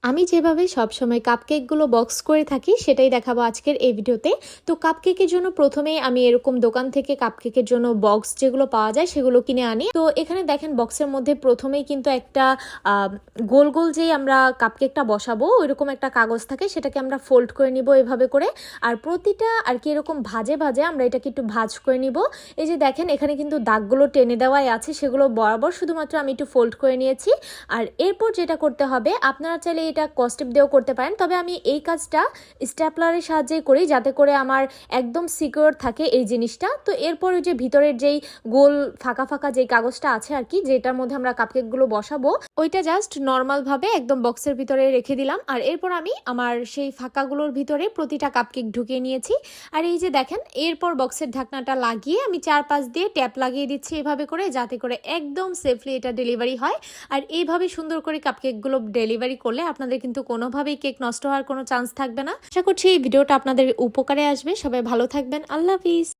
আমি যেভাবে সবসময় কাপকেকগুলো বক্স করে থাকি সেটাই দেখাবো আজকের এই ভিডিওতে। তো কাপকেকের জন্য প্রথমেই আমি এরকম দোকান থেকে কাপকেকের জন্য বক্স যেগুলো পাওয়া যায় সেগুলো কিনে আনি। তো এখানে দেখেন বক্সের মধ্যে প্রথমেই কিন্তু একটা গোল গোল যেই আমরা কাপকেকটা বসাবো ওইরকম একটা কাগজ থাকে, সেটাকে আমরা ফোল্ড করে নিব এভাবে করে। আর প্রতিটা আর কি এরকম ভাজে ভাজে আমরা এটাকে একটু ভাজ করে নিব। এই যে দেখেন এখানে কিন্তু দাগগুলো টেনে দেওয়াই আছে, সেগুলো বরাবর শুধুমাত্র আমি একটু ফোল্ড করে নিয়েছি। আর এরপর যেটা করতে হবে, আপনারা চাইলে এটা কস্টেপ দিয়েও করতে পারেন, তবে আমি এই কাজটা স্ট্যাপলারের সাহায্যে করি যাতে করে আমার একদম সিকিউর থাকে এই জিনিসটা। তো এরপর ওই যে ভিতরের যেই গোল ফাঁকা ফাঁকা যেই কাগজটা আছে আর কি, যেটার মধ্যে আমরা কাপকেকগুলো বসাবো, ওইটা জাস্ট নর্মালভাবে একদম বক্সের ভিতরে রেখে দিলাম। আর এরপর আমি আমার সেই ফাঁকাগুলোর ভিতরে প্রতিটা কাপকেক ঢুকিয়ে নিয়েছি। আর এই যে দেখেন এরপর বক্সের ঢাকনাটা লাগিয়ে আমি চারপাশ দিয়ে ট্যাপ লাগিয়ে দিচ্ছি এভাবে করে, যাতে করে একদম সেফলি এটা ডেলিভারি হয়। আর এইভাবে সুন্দর করে কাপকেকগুলো ডেলিভারি করলে আপনাদের কিন্তু কোনোভাবেই কেক নষ্ট হওয়ার কোনো চান্স থাকবে না। আশা করছি এই ভিডিওটা আপনাদের উপকারে আসবে। সবাই ভালো থাকবেন। আল্লাহ হাফিজ।